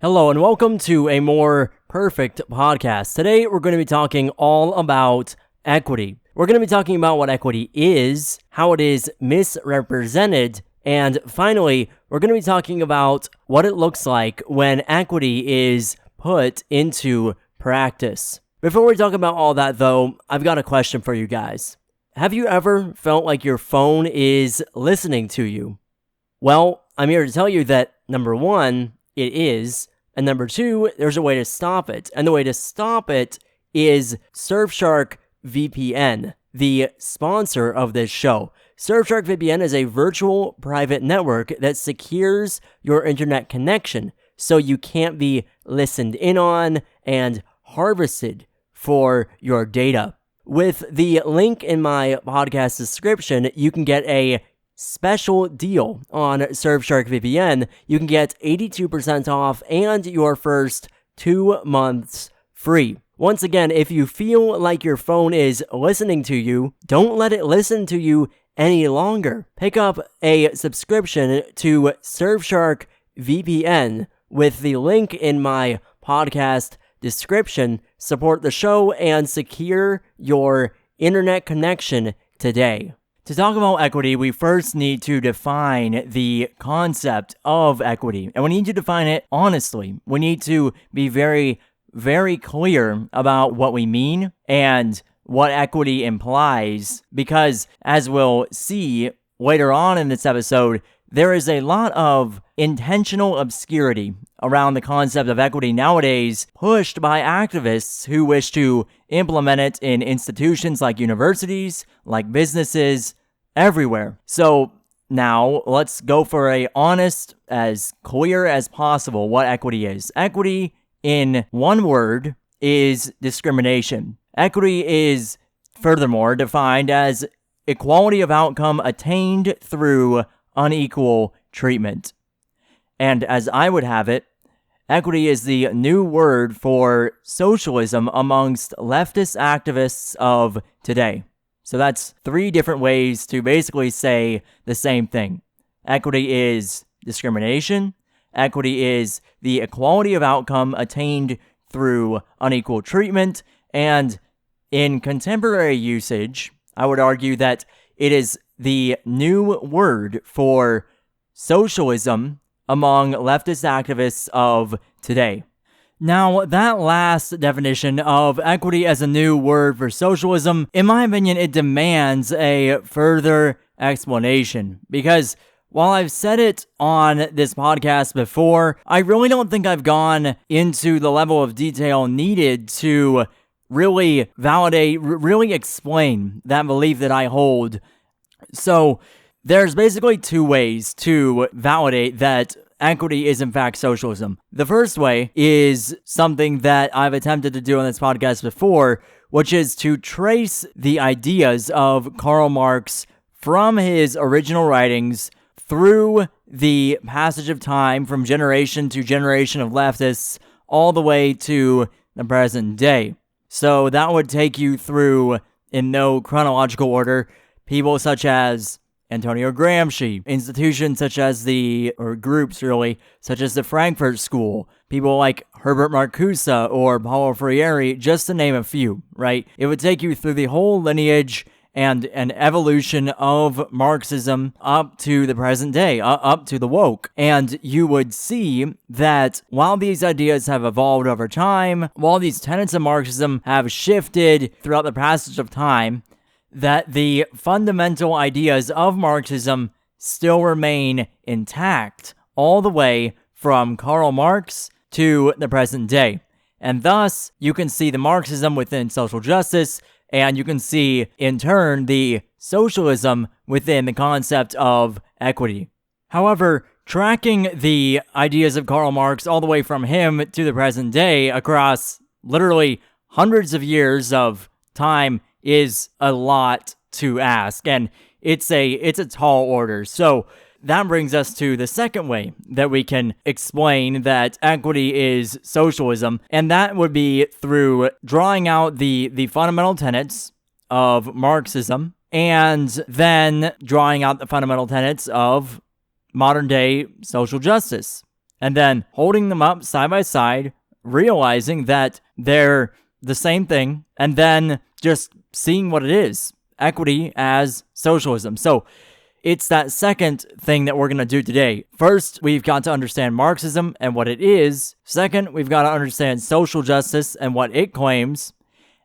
Hello and welcome to a more perfect podcast. Today we're going to be talking all about equity. We're going to be talking about what equity is, how it is misrepresented, and finally, we're going to be talking about what it looks like when equity is put into practice. Before we talk about all that though, I've got a question for you guys. Have you ever felt like your phone is listening to you? Well, I'm here to tell you that number one, it is. And number two, there's a way to stop it. And the way to stop it is Surfshark VPN, the sponsor of this show. Surfshark VPN is a virtual private network that secures your internet connection so you can't be listened in on and harvested for your data. With the link in my podcast description, you can get a special deal on Surfshark VPN. You can get 82% off and your first 2 months free. Once again, if you feel like your phone is listening to you, don't let it listen to you any longer. Pick up a subscription to Surfshark VPN with the link in my podcast description. Support the show and secure your internet connection today. To talk about equity, we first need to define the concept of equity, and we need to define it honestly. We need to be very, very clear about what we mean and what equity implies, because as we'll see later on in this episode, there is a lot of intentional obscurity around the concept of equity nowadays, pushed by activists who wish to implement it in institutions like universities, like businesses, everywhere. So now let's go for a honest, as clear as possible what equity is. Equity, in one word, is discrimination. Equity is furthermore defined as equality of outcome attained through unequal treatment. And as I would have it, equity is the new word for socialism amongst leftist activists of today. So that's 3 different ways to basically say the same thing. Equity is discrimination. Equity is the equality of outcome attained through unequal treatment. And in contemporary usage, I would argue that it is the new word for socialism among leftist activists of today. Now, that last definition of equity as a new word for socialism, in my opinion, it demands a further explanation. Because while I've said it on this podcast before, I really don't think I've gone into the level of detail needed to really validate, really explain that belief that I hold. So there's basically 2 ways to validate that equity is in fact socialism. The first way is something that I've attempted to do on this podcast before, which is to trace the ideas of Karl Marx from his original writings through the passage of time from generation to generation of leftists all the way to the present day. So that would take you through, in no chronological order, people such as Antonio Gramsci, institutions such as groups really, such as the Frankfurt School, people like Herbert Marcuse or Paulo Freire, just to name a few, right? It would take you through the whole lineage and an evolution of Marxism up to the present day, up to the woke. And you would see that while these ideas have evolved over time, while these tenets of Marxism have shifted throughout the passage of time, that the fundamental ideas of Marxism still remain intact all the way from Karl Marx to the present day. And thus, you can see the Marxism within social justice, and you can see, in turn, the socialism within the concept of equity. However, tracking the ideas of Karl Marx all the way from him to the present day across literally hundreds of years of time is a lot to ask, and it's a tall order. So that brings us to the second way that we can explain that equity is socialism, and that would be through drawing out the fundamental tenets of Marxism, and then drawing out the fundamental tenets of modern-day social justice. and then holding them up side by side, realizing that they're the same thing, and then just seeing what it is. Equity as socialism. So it's that second thing that we're going to do today. First, we've got to understand Marxism and what it is. Second, we've got to understand social justice and what it claims.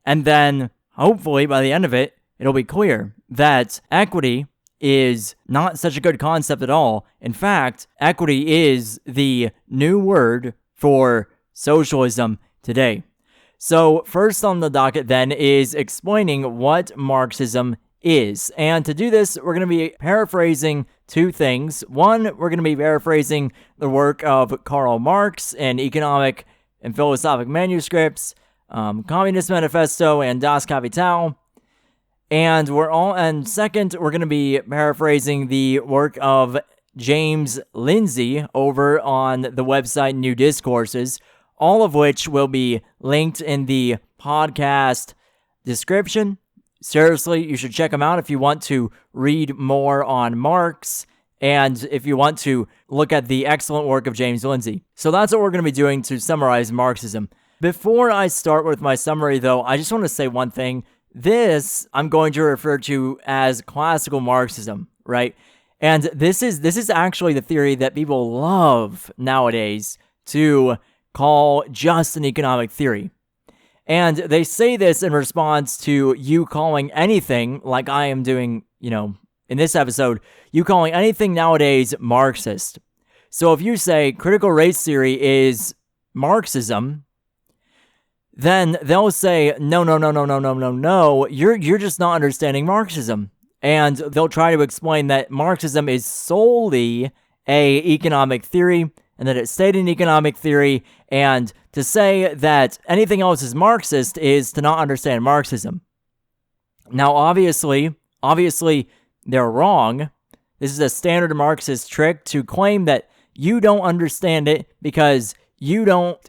And then, hopefully, by the end of it, it'll be clear that equity is not such a good concept at all. In fact, equity is the new word for socialism today. So first on the docket then is explaining what Marxism is. And to do this, we're going to be paraphrasing two things. One, we're going to be paraphrasing the work of Karl Marx in Economic and Philosophic Manuscripts, Communist Manifesto, and Das Kapital. And second, we're going to be paraphrasing the work of James Lindsay over on the website New Discourses, all of which will be linked in the podcast description. Seriously, you should check them out if you want to read more on Marx and if you want to look at the excellent work of James Lindsay. So that's what we're going to be doing to summarize Marxism. Before I start with my summary, though, I just want to say one thing. This I'm going to refer to as classical Marxism, right? And this is actually the theory that people love nowadays to call just an economic theory. And they say this in response to you calling anything, like I am doing, in this episode, you calling anything nowadays Marxist. So if you say critical race theory is Marxism, then they'll say, no, you're just not understanding Marxism. And they'll try to explain that Marxism is solely a economic theory, and that it's stated in economic theory, and to say that anything else is Marxist is to not understand Marxism. Now, obviously, they're wrong. This is a standard Marxist trick to claim that you don't understand it because you don't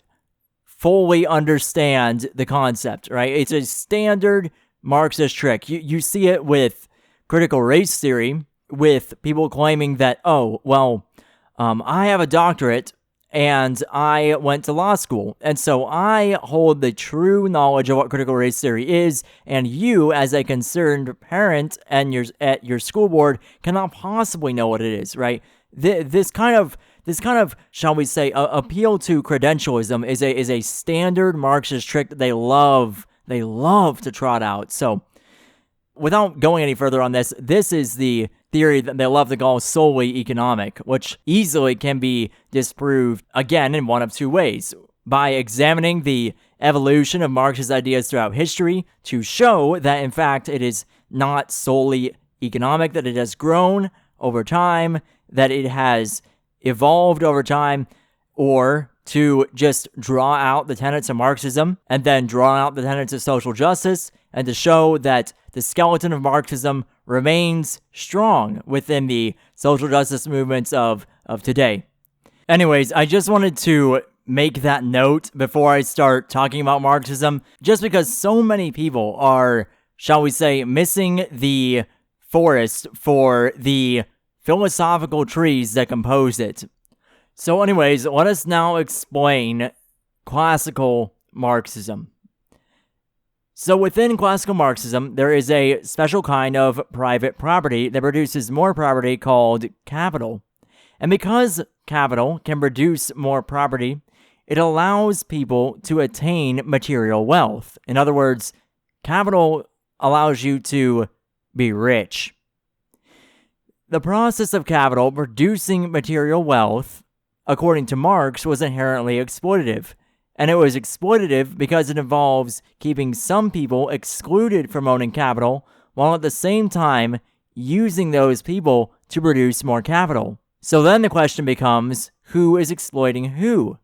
fully understand the concept, right? It's a standard Marxist trick. You see it with critical race theory, with people claiming that, I have a doctorate and I went to law school, and so I hold the true knowledge of what critical race theory is, and you, as a concerned parent and at your school board, cannot possibly know what it is, right? This kind of, shall we say, appeal to credentialism is a standard Marxist trick that they love to trot out. So, without going any further on this, this is the theory that they love to call solely economic, which easily can be disproved, again, in one of two ways. By examining the evolution of Marx's ideas throughout history to show that, in fact, it is not solely economic, that it has grown over time, that it has evolved over time, or to just draw out the tenets of Marxism and then draw out the tenets of social justice, and to show that the skeleton of Marxism remains strong within the social justice movements of today. Anyways, I just wanted to make that note before I start talking about Marxism, just because so many people are, shall we say, missing the forest for the philosophical trees that compose it. So anyways, let us now explain classical Marxism. So within classical Marxism, there is a special kind of private property that produces more property called capital. And because capital can produce more property, it allows people to attain material wealth. In other words, capital allows you to be rich. The process of capital producing material wealth, according to Marx, was inherently exploitative. And it was exploitative because it involves keeping some people excluded from owning capital, while at the same time using those people to produce more capital. So then the question becomes, who is exploiting who?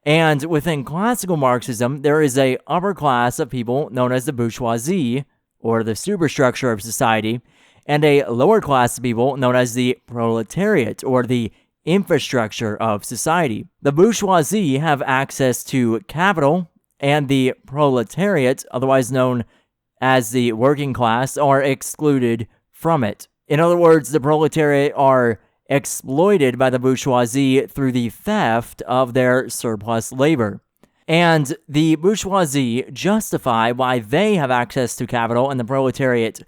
And within classical Marxism, there is a upper class of people known as the bourgeoisie, or the superstructure of society, and a lower class of people known as the proletariat, or the infrastructure of society. The bourgeoisie have access to capital, and the proletariat, otherwise known as the working class, are excluded from it. In other words, the proletariat are exploited by the bourgeoisie through the theft of their surplus labor. And the bourgeoisie justify why they have access to capital and the proletariat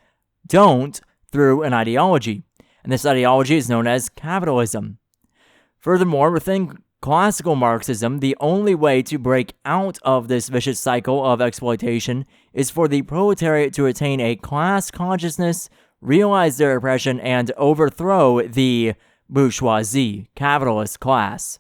don't through an ideology. And this ideology is known as capitalism. Furthermore, within classical Marxism, the only way to break out of this vicious cycle of exploitation is for the proletariat to attain a class consciousness, realize their oppression, and overthrow the bourgeoisie, capitalist class.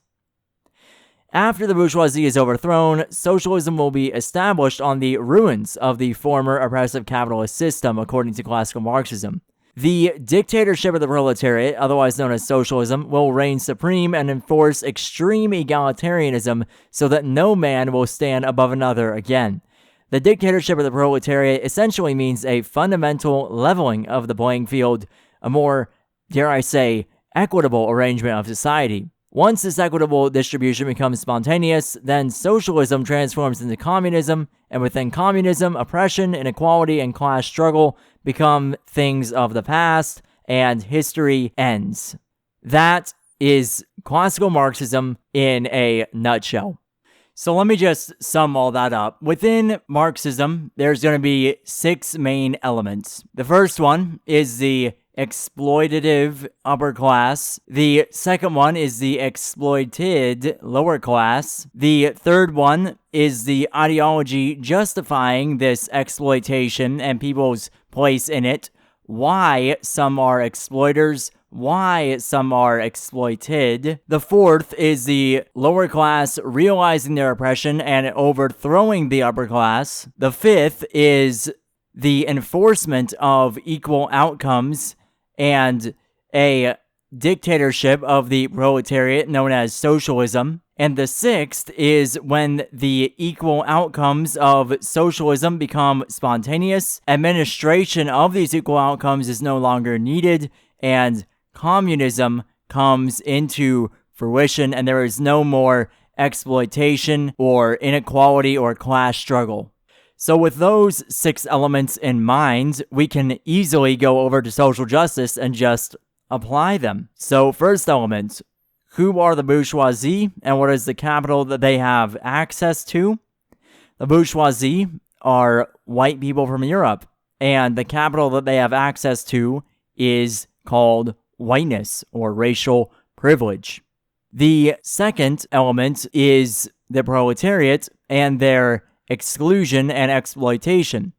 After the bourgeoisie is overthrown, socialism will be established on the ruins of the former oppressive capitalist system, according to classical Marxism. The dictatorship of the proletariat, otherwise known as socialism, will reign supreme and enforce extreme egalitarianism so that no man will stand above another again. The dictatorship of the proletariat essentially means a fundamental leveling of the playing field, a more, dare I say, equitable arrangement of society. Once this equitable distribution becomes spontaneous, then socialism transforms into communism, and within communism, oppression, inequality, and class struggle become things of the past, and history ends. That is classical Marxism in a nutshell. So let me just sum all that up. Within Marxism, there's going to be 6 main elements. The first one is the exploitative upper class. The second one is the exploited lower class. The third one is the ideology justifying this exploitation and people's place in it. Why some are exploiters, why some are exploited. The fourth is the lower class realizing their oppression and overthrowing the upper class. The fifth is the enforcement of equal outcomes and a dictatorship of the proletariat known as socialism. And the sixth is when the equal outcomes of socialism become spontaneous, administration of these equal outcomes is no longer needed, and communism comes into fruition, and there is no more exploitation or inequality or class struggle. So with those 6 elements in mind, we can easily go over to social justice and just apply them. So first element, who are the bourgeoisie and what is the capital that they have access to? The bourgeoisie are white people from Europe, and the capital that they have access to is called whiteness or racial privilege. The second element is the proletariat and their exclusion and exploitation.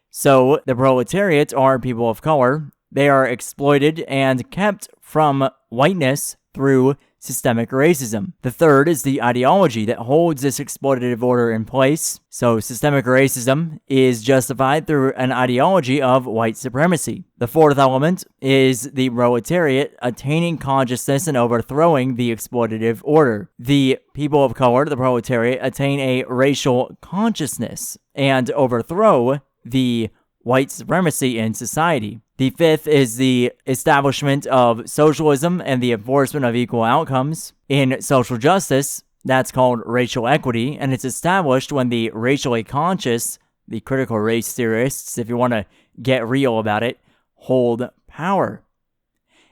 So the proletariat are people of color. They are exploited and kept from whiteness through systemic racism. The third is the ideology that holds this exploitative order in place. So systemic racism is justified through an ideology of white supremacy. The fourth element is the proletariat attaining consciousness and overthrowing the exploitative order. The people of color, the proletariat, attain a racial consciousness and overthrow the white supremacy in society. The fifth is the establishment of socialism and the enforcement of equal outcomes. In social justice, that's called racial equity, and it's established when the racially conscious, the critical race theorists, if you want to get real about it, hold power.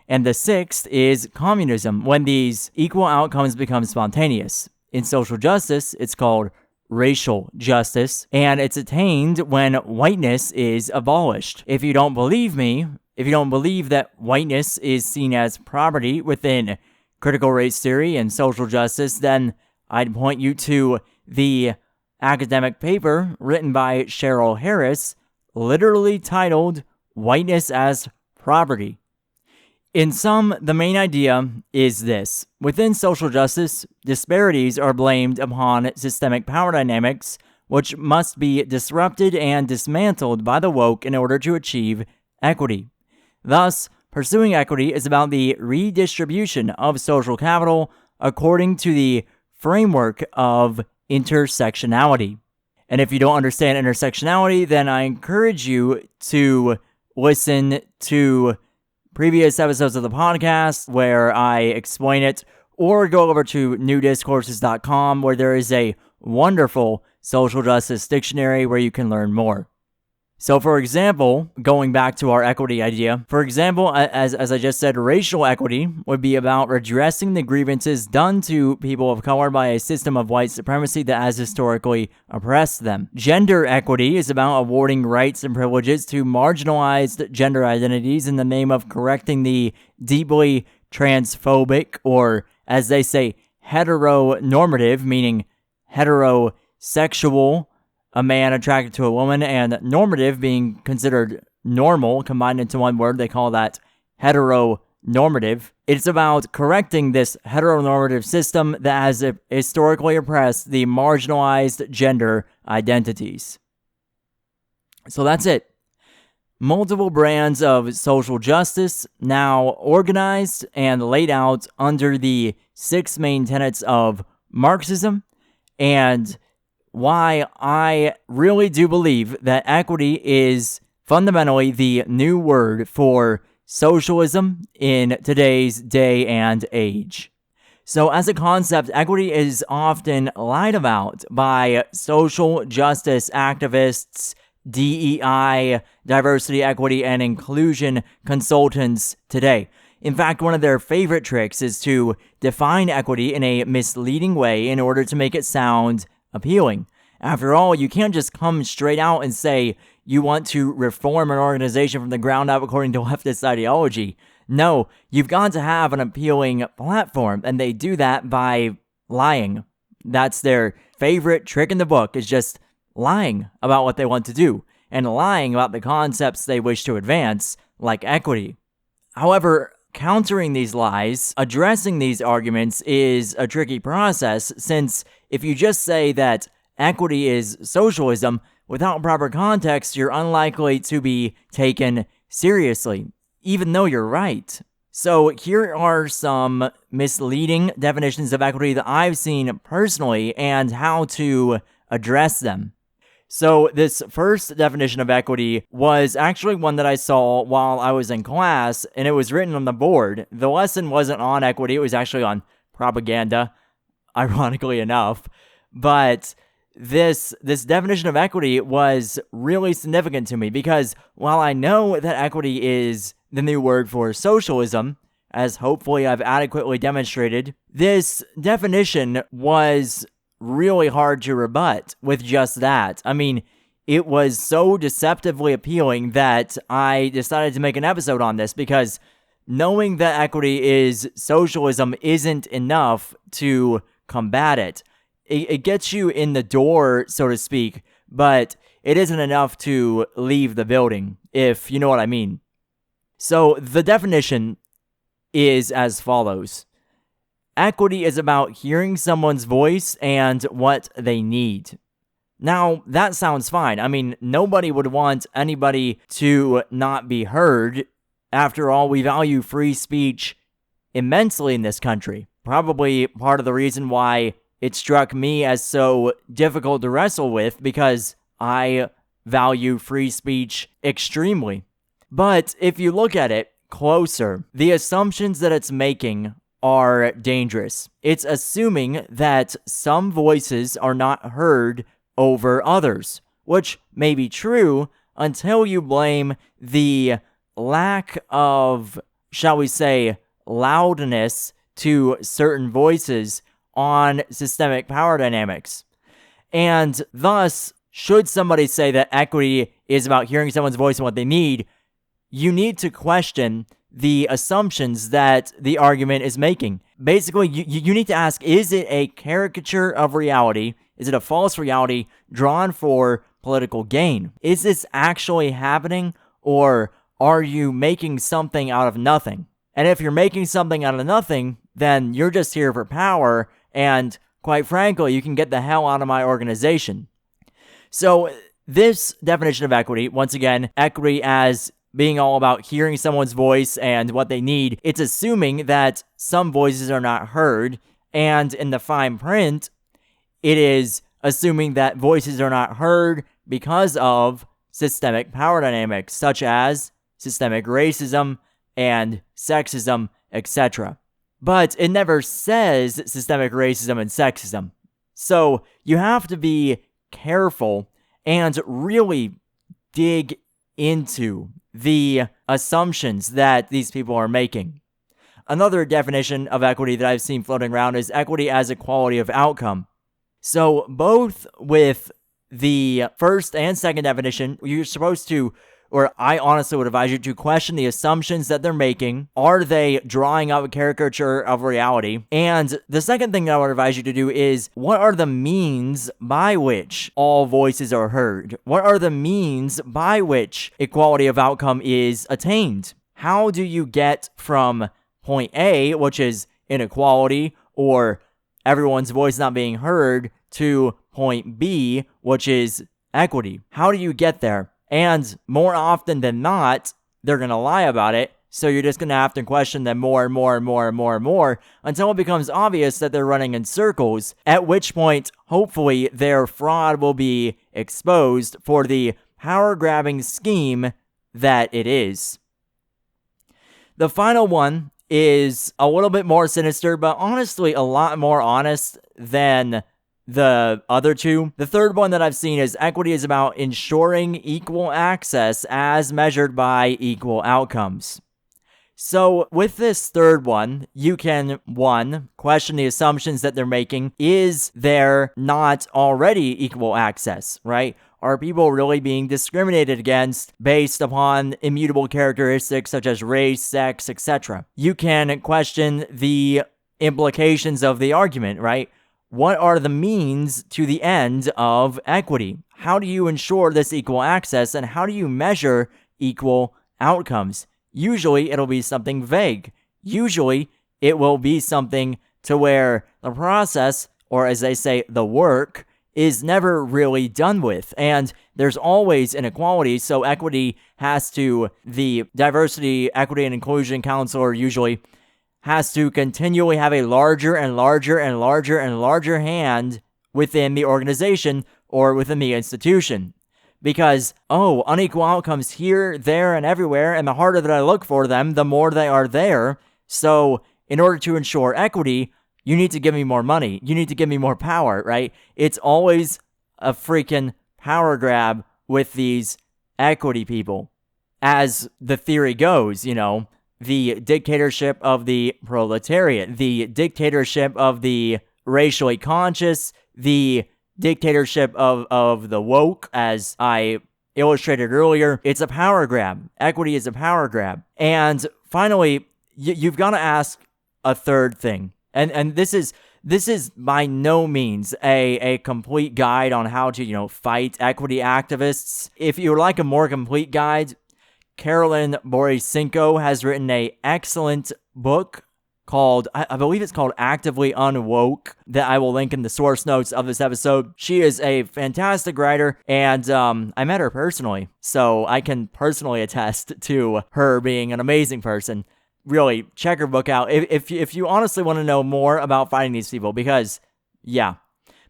And the sixth is communism, when these equal outcomes become spontaneous. In social justice, it's called racial justice, and it's attained when whiteness is abolished. If you don't believe me, if you don't believe that whiteness is seen as property within critical race theory and social justice, then I'd point you to the academic paper written by Cheryl Harris, literally titled Whiteness as Property. In sum, the main idea is this. Within social justice, disparities are blamed upon systemic power dynamics, which must be disrupted and dismantled by the woke in order to achieve equity. Thus, pursuing equity is about the redistribution of social capital according to the framework of intersectionality. And if you don't understand intersectionality, then I encourage you to listen to previous episodes of the podcast where I explain it, or go over to newdiscourses.com where there is a wonderful social justice dictionary where you can learn more. So, for example, going back to our equity idea, for example, as I just said, racial equity would be about redressing the grievances done to people of color by a system of white supremacy that has historically oppressed them. Gender equity is about awarding rights and privileges to marginalized gender identities in the name of correcting the deeply transphobic, or as they say, heteronormative, meaning heterosexual, a man attracted to a woman, and normative being considered normal, combined into one word. They call that heteronormative. It's about correcting this heteronormative system that has historically oppressed the marginalized gender identities. So that's it. Multiple brands of social justice now organized and laid out under the 6 main tenets of Marxism, and why I really do believe that equity is fundamentally the new word for socialism in today's day and age. So as a concept, equity is often lied about by social justice activists, DEI, diversity, equity, and inclusion consultants today. In fact, one of their favorite tricks is to define equity in a misleading way in order to make it sound appealing. After all, you can't just come straight out and say you want to reform an organization from the ground up according to leftist ideology. No, you've got to have an appealing platform, and they do that by lying. That's their favorite trick in the book, is just lying about what they want to do, and lying about the concepts they wish to advance, like equity. However, countering these lies, addressing these arguments is a tricky process, since if you just say that equity is socialism without proper context, you're unlikely to be taken seriously, even though you're right. So here are some misleading definitions of equity that I've seen personally and how to address them. So this first definition of equity was actually one that I saw while I was in class, and it was written on the board. The lesson wasn't on equity, it was actually on propaganda, ironically enough. But this definition of equity was really significant to me, because while I know that equity is the new word for socialism, as hopefully I've adequately demonstrated, this definition was really hard to rebut with just that. I mean, it was so deceptively appealing that I decided to make an episode on this, because knowing that equity is socialism isn't enough to combat it. It gets you in the door, so to speak, but it isn't enough to leave the building, if you know what I mean. So the definition is as follows. Equity is about hearing someone's voice and what they need. Now, that sounds fine. I mean, nobody would want anybody to not be heard. After all, we value free speech immensely in this country. Probably part of the reason why it struck me as so difficult to wrestle with, because I value free speech extremely. But if you look at it closer, the assumptions that it's making are dangerous. It's assuming that some voices are not heard over others, which may be true until you blame the lack of, shall we say, loudness to certain voices on systemic power dynamics. And thus, should somebody say that equity is about hearing someone's voice and what they need, you need to question the assumptions that the argument is making. Basically, you need to ask, is it a caricature of reality? Is it a false reality drawn for political gain? Is this actually happening, or are you making something out of nothing? And if you're making something out of nothing, then you're just here for power, and quite frankly, you can get the hell out of my organization. So this definition of equity, once again, equity as being all about hearing someone's voice and what they need, it's assuming that some voices are not heard, and in the fine print, it is assuming that voices are not heard because of systemic power dynamics, such as systemic racism and sexism, etc. But it never says systemic racism and sexism. So you have to be careful and really dig into the assumptions that these people are making. Another definition of equity that I've seen floating around is equity as equality of outcome. So both with the first and second definition, you're supposed to, or I honestly would advise you to question the assumptions that they're making. Are they drawing up a caricature of reality? And the second thing that I would advise you to do is, what are the means by which all voices are heard? What are the means by which equality of outcome is attained? How do you get from point A, which is inequality or everyone's voice not being heard, to point B, which is equity? How do you get there? And more often than not, they're going to lie about it. So you're just going to have to question them more and more and more and more and more until it becomes obvious that they're running in circles, at which point, hopefully, their fraud will be exposed for the power-grabbing scheme that it is. The final one is a little bit more sinister, but honestly a lot more honest than the other two. The third one that I've seen is equity is about ensuring equal access as measured by equal outcomes. So with this third one, you can, 1, question the assumptions that they're making. Is there not already equal access, right? Are people really being discriminated against based upon immutable characteristics such as race, sex, etc.? You can question the implications of the argument, right? What are the means to the end of equity? How do you ensure this equal access, and how do you measure equal outcomes? Usually, it'll be something vague. Usually, it will be something to where the process, or as they say, the work, is never really done with. And there's always inequality, so equity has to, the Diversity, Equity, and Inclusion Counselor usually has to continually have a larger and larger and larger and larger hand within the organization or within the institution. Because, unequal outcomes here, there, and everywhere, and the harder that I look for them, the more they are there. So, in order to ensure equity, you need to give me more money. You need to give me more power, right? It's always a freaking power grab with these equity people. As the theory goes, the dictatorship of the proletariat, the dictatorship of the racially conscious, the dictatorship of the woke, as I illustrated earlier. It's a power grab. Equity is a power grab. And finally, you've got to ask a third thing. And this is by no means a complete guide on how to, fight equity activists. If you would like a more complete guide, Carolyn Borisenko has written an excellent book called, I believe it's called Actively Unwoke, that I will link in the source notes of this episode. She is a fantastic writer, and I met her personally, so I can personally attest to her being an amazing person. Really, check her book out if you honestly want to know more about fighting these people, because, yeah.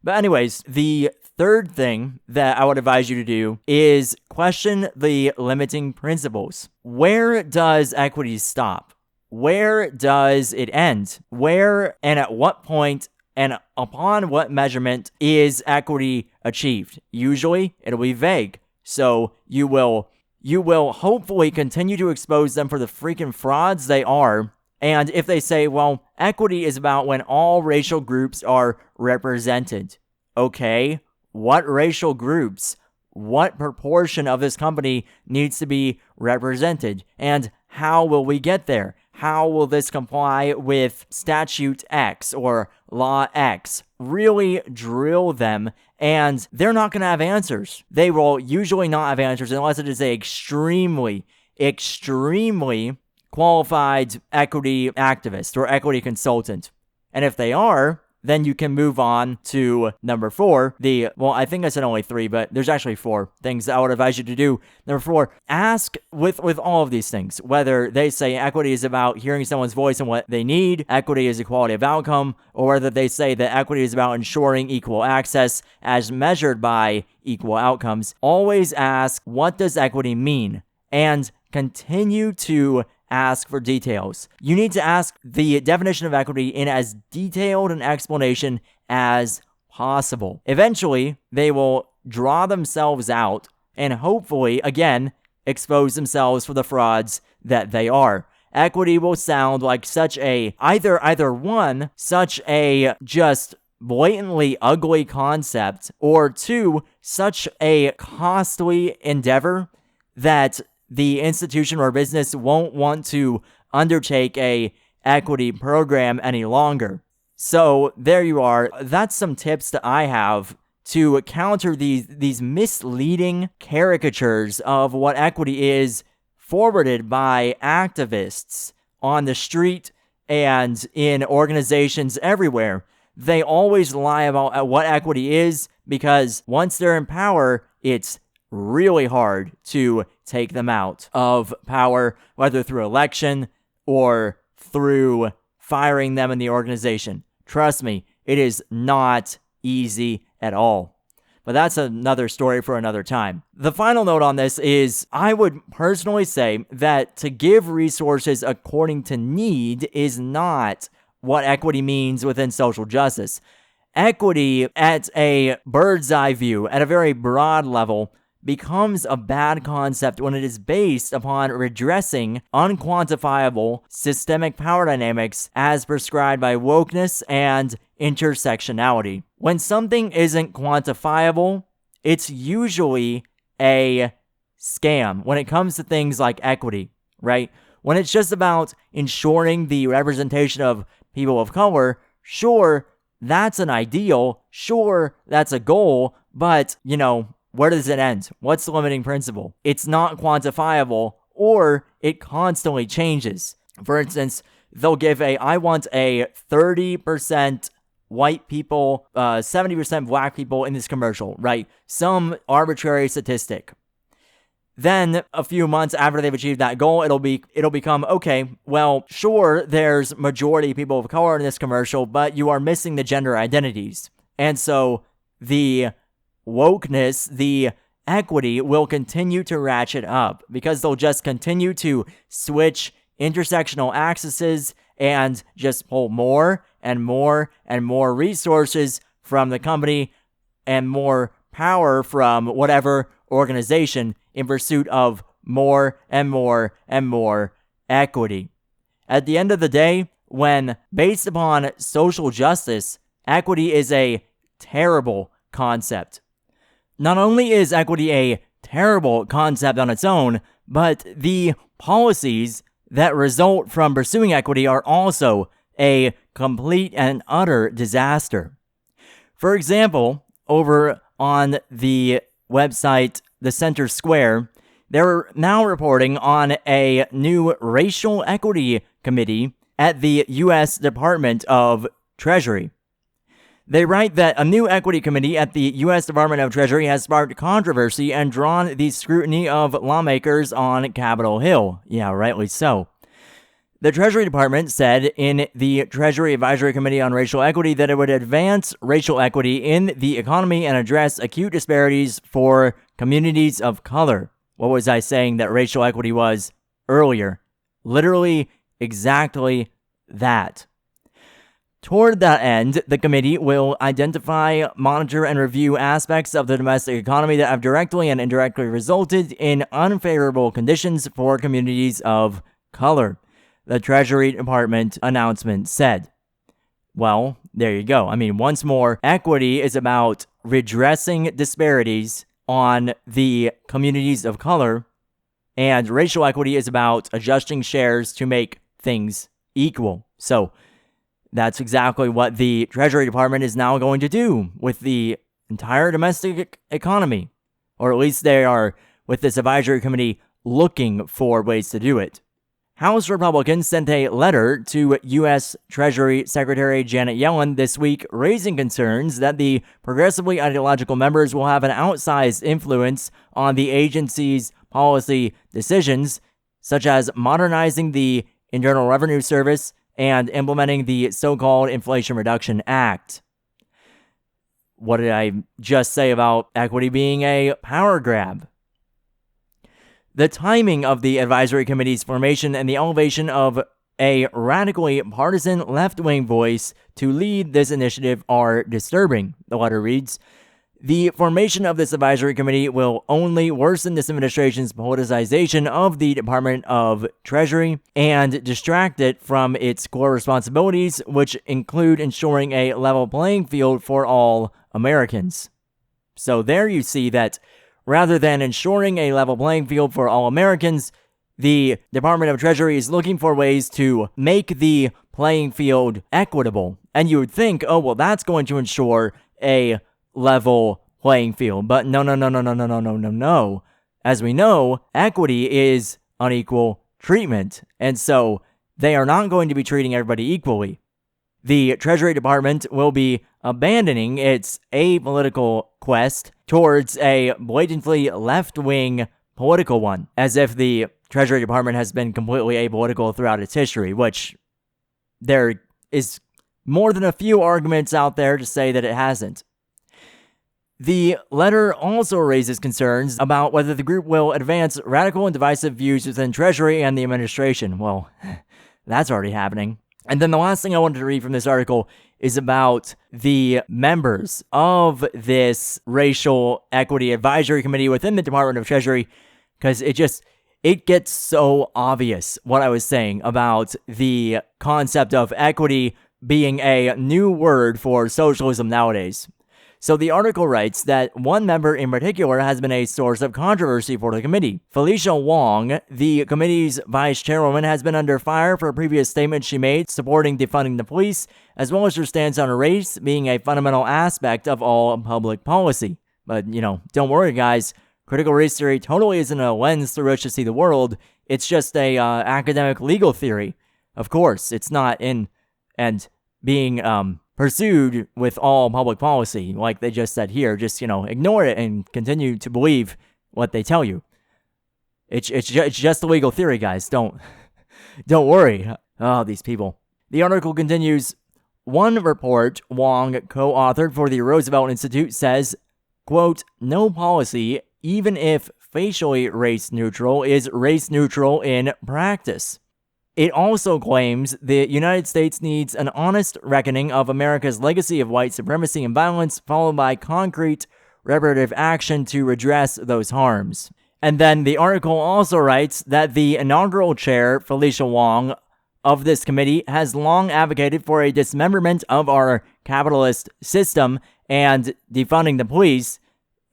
But anyways, the third thing that I would advise you to do is question the limiting principles. Where does equity stop? Where does it end? Where and at what point and upon what measurement is equity achieved? Usually, it'll be vague. So you will hopefully continue to expose them for the freaking frauds they are. And if they say, well, equity is about when all racial groups are represented. Okay, what racial groups? What proportion of this company needs to be represented? And how will we get there? How will this comply with statute X or law X? Really drill them, and they're not going to have answers. They will usually not have answers unless it is an extremely, extremely qualified equity activist or equity consultant. And if they are, then you can move on to number 4. I think I said only 3, but there's actually 4 things that I would advise you to do. Number 4, ask with all of these things, whether they say equity is about hearing someone's voice and what they need, equity is equality of outcome, or whether they say that equity is about ensuring equal access as measured by equal outcomes. Always ask, what does equity mean? And continue to ask for details. You need to ask the definition of equity in as detailed an explanation as possible. Eventually, they will draw themselves out and hopefully, again, expose themselves for the frauds that they are. Equity will sound like such a, either one, such a just blatantly ugly concept, or two, such a costly endeavor that the institution or business won't want to undertake a equity program any longer. So there you are. That's some tips that I have to counter these misleading caricatures of what equity is forwarded by activists on the street and in organizations everywhere. They always lie about what equity is because once they're in power, it's really hard to take them out of power, whether through election or through firing them in the organization. Trust me, it is not easy at all. But that's another story for another time. The final note on this is I would personally say that to give resources according to need is not what equity means within social justice. Equity, at a bird's eye view, at a very broad level, becomes a bad concept when it is based upon redressing unquantifiable systemic power dynamics as prescribed by wokeness and intersectionality. When something isn't quantifiable, it's usually a scam when it comes to things like equity, right? When it's just about ensuring the representation of people of color, sure, that's an ideal, sure, that's a goal, but, where does it end? What's the limiting principle? It's not quantifiable, or it constantly changes. For instance, they'll give I want a 30% white people, 70% black people in this commercial, right? Some arbitrary statistic. Then a few months after they've achieved that goal, it'll become, okay, well, sure, there's majority people of color in this commercial, but you are missing the gender identities. And so the wokeness, the equity will continue to ratchet up because they'll just continue to switch intersectional axes and just pull more and more and more resources from the company and more power from whatever organization in pursuit of more and more and more equity. At the end of the day, when based upon social justice, equity is a terrible concept. Not only is equity a terrible concept on its own, but the policies that result from pursuing equity are also a complete and utter disaster. For example, over on the website The Center Square, they're now reporting on a new racial equity committee at the U.S. Department of Treasury. They write that a new equity committee at the U.S. Department of Treasury has sparked controversy and drawn the scrutiny of lawmakers on Capitol Hill. Yeah, rightly so. The Treasury Department said in the Treasury Advisory Committee on Racial Equity that it would advance racial equity in the economy and address acute disparities for communities of color. What was I saying that racial equity was earlier? Literally exactly that. Toward that end, the committee will identify, monitor, and review aspects of the domestic economy that have directly and indirectly resulted in unfavorable conditions for communities of color, the Treasury Department announcement said. Well, there you go. I mean, once more, equity is about redressing disparities on the communities of color, and racial equity is about adjusting shares to make things equal. So, that's exactly what the Treasury Department is now going to do with the entire domestic economy. Or at least they are, with this advisory committee, looking for ways to do it. House Republicans sent a letter to U.S. Treasury Secretary Janet Yellen this week raising concerns that the progressively ideological members will have an outsized influence on the agency's policy decisions, such as modernizing the Internal Revenue Service and implementing the so-called Inflation Reduction Act. What did I just say about equity being a power grab? The timing of the advisory committee's formation and the elevation of a radically partisan left-wing voice to lead this initiative are disturbing, the letter reads. The formation of this advisory committee will only worsen this administration's politicization of the Department of Treasury and distract it from its core responsibilities, which include ensuring a level playing field for all Americans. So there you see that rather than ensuring a level playing field for all Americans, the Department of Treasury is looking for ways to make the playing field equitable. And you would think, oh, well, that's going to ensure a level playing field. But no. As we know, equity is unequal treatment. And so they are not going to be treating everybody equally. The Treasury Department will be abandoning its apolitical quest towards a blatantly left-wing political one, as if the Treasury Department has been completely apolitical throughout its history, which there is more than a few arguments out there to say that it hasn't. The letter also raises concerns about whether the group will advance radical and divisive views within Treasury and the administration. Well, that's already happening. And then the last thing I wanted to read from this article is about the members of this Racial Equity Advisory Committee within the Department of Treasury, because it gets so obvious what I was saying about the concept of equity being a new word for socialism nowadays. So the article writes that one member in particular has been a source of controversy for the committee. Felicia Wong, the committee's vice chairwoman, has been under fire for a previous statement she made supporting defunding the police, as well as her stance on race being a fundamental aspect of all public policy. But, don't worry, guys. Critical race theory totally isn't a lens through which to see the world. It's just a academic legal theory. Of course, it's not in and being pursued with all public policy, like they just said here. Just, ignore it and continue to believe what they tell you. It's just a legal theory, guys. Don't worry. Oh, these people. The article continues. One report Wong co-authored for the Roosevelt Institute says, quote, no policy, even if facially race-neutral, is race-neutral in practice. It also claims the United States needs an honest reckoning of America's legacy of white supremacy and violence, followed by concrete reparative action to redress those harms. And then the article also writes that the inaugural chair, Felicia Wong, of this committee has long advocated for a dismemberment of our capitalist system and defunding the police,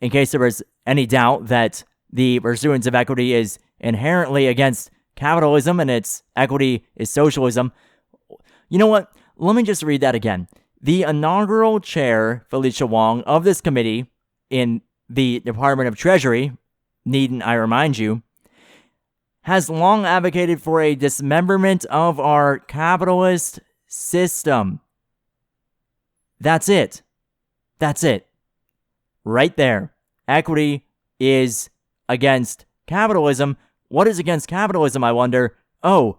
in case there was any doubt that the pursuance of equity is inherently against capitalism and its equity is socialism. You know what? Let me just read that again. The inaugural chair, Felicia Wong, of this committee in the Department of Treasury, needn't I remind you, has long advocated for a dismemberment of our capitalist system. That's it. That's it. Right there. Equity is against capitalism. What is against capitalism, I wonder? Oh,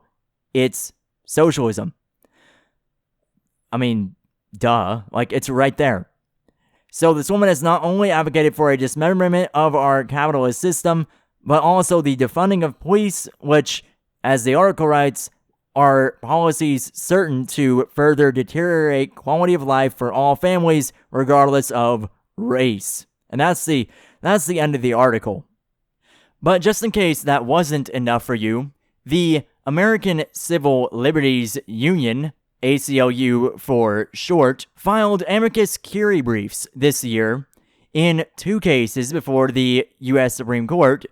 it's socialism. I mean, duh. It's right there. So this woman has not only advocated for a dismemberment of our capitalist system, but also the defunding of police, which, as the article writes, are policies certain to further deteriorate quality of life for all families, regardless of race. And that's the end of the article. But just in case that wasn't enough for you, the American Civil Liberties Union, ACLU for short, filed amicus curiae briefs this year in two cases before the U.S. Supreme Court.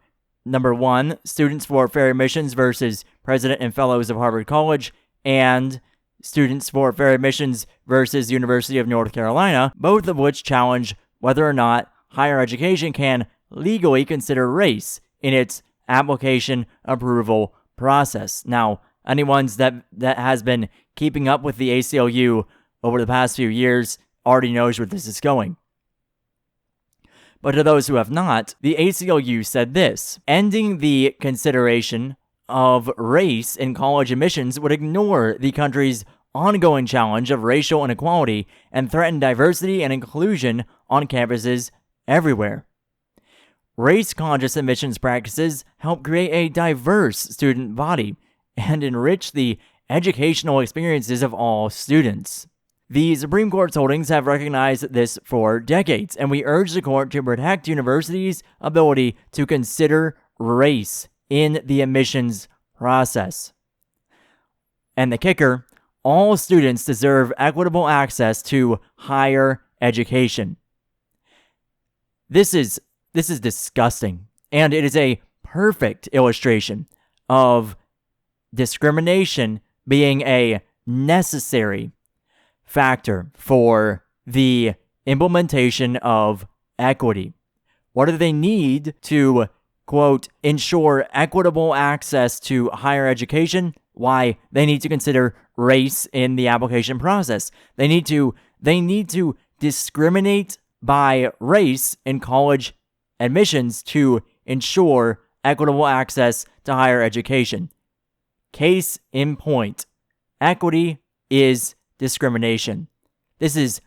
Number one, Students for Fair Admissions versus President and Fellows of Harvard College, and Students for Fair Admissions versus University of North Carolina, both of which challenge whether or not higher education can legally consider race in its application approval process. Now, anyone that has been keeping up with the ACLU over the past few years already knows where this is going. But to those who have not, the ACLU said this: ending the consideration of race in college admissions would ignore the country's ongoing challenge of racial inequality and threaten diversity and inclusion on campuses everywhere. Race-conscious admissions practices help create a diverse student body and enrich the educational experiences of all students. The Supreme Court's holdings have recognized this for decades, and we urge the court to protect universities' ability to consider race in the admissions process. And the kicker, all students deserve equitable access to higher education. This is disgusting, and it is a perfect illustration of discrimination being a necessary factor for the implementation of equity. What do they need to, quote, ensure equitable access to higher education? Why, they need to consider race in the application process. They need to discriminate by race in college admissions to ensure equitable access to higher education. Case in point, equity is discrimination. This is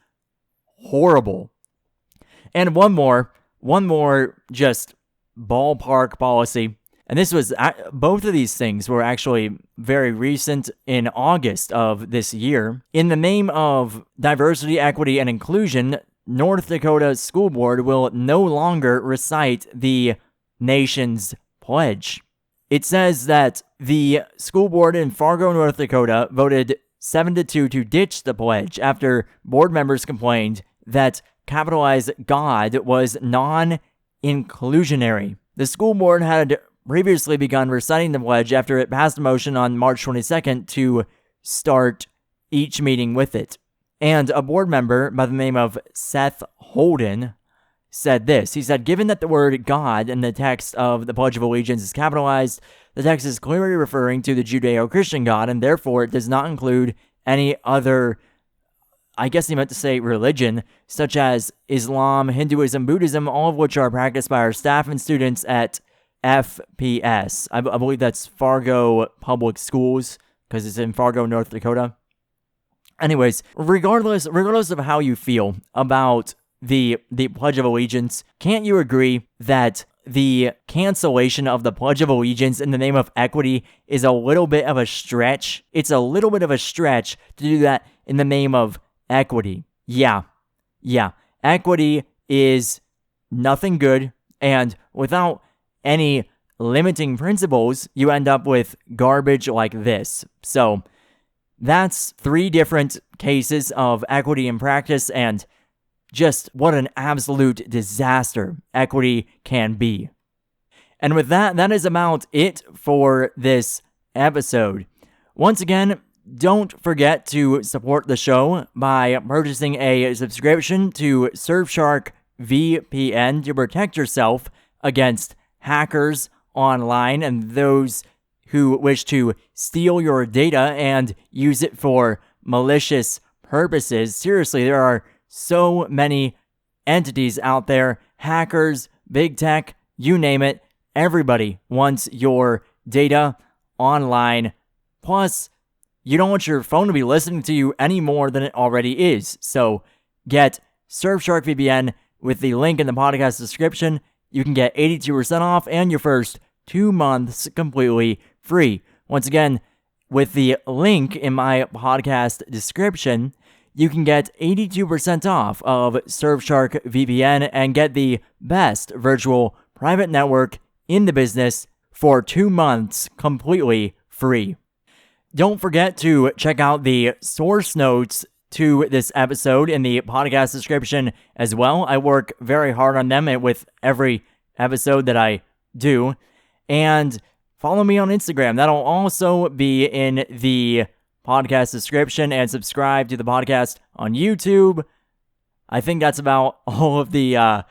horrible. And one more just ballpark policy. And this was, both of these things were actually very recent in August of this year. In the name of diversity, equity, and inclusion, North Dakota School Board will no longer recite the nation's pledge. It says that the school board in Fargo, North Dakota voted 7-2 to ditch the pledge after board members complained that capitalized God was non-inclusionary. The school board had previously begun reciting the pledge after it passed a motion on March 22nd to start each meeting with it. And a board member by the name of Seth Holden said this. He said, given that the word God in the text of the Pledge of Allegiance is capitalized, the text is clearly referring to the Judeo-Christian God, and therefore it does not include any other, I guess he meant to say religion, such as Islam, Hinduism, Buddhism, all of which are practiced by our staff and students at FPS. I believe that's Fargo Public Schools, because it's in Fargo, North Dakota. Anyways, regardless of how you feel about the Pledge of Allegiance, can't you agree that the cancellation of the Pledge of Allegiance in the name of equity is a little bit of a stretch? It's a little bit of a stretch to do that in the name of equity. Yeah. Equity is nothing good, and without any limiting principles, you end up with garbage like this. So that's 3 different cases of equity in practice, and just what an absolute disaster equity can be. And with that, that is about it for this episode. Once again, don't forget to support the show by purchasing a subscription to Surfshark VPN to protect yourself against hackers online and those who wish to steal your data and use it for malicious purposes. Seriously, there are so many entities out there, hackers, big tech, you name it. Everybody wants your data online. Plus, you don't want your phone to be listening to you any more than it already is. So get Surfshark VPN with the link in the podcast description. You can get 82% off and your first 2 months completely free. Once again, with the link in my podcast description, you can get 82% off of Surfshark VPN and get the best virtual private network in the business for 2 months completely free. Don't forget to check out the source notes to this episode in the podcast description as well. I work very hard on them with every episode that I do. And follow me on Instagram. That'll also be in the podcast description, and subscribe to the podcast on YouTube. I think that's about all of the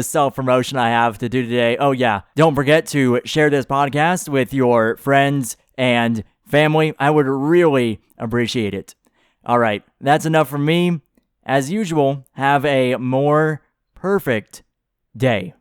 self-promotion I have to do today. Oh yeah, don't forget to share this podcast with your friends and family. I would really appreciate it. All right, that's enough from me. As usual, have a more perfect day.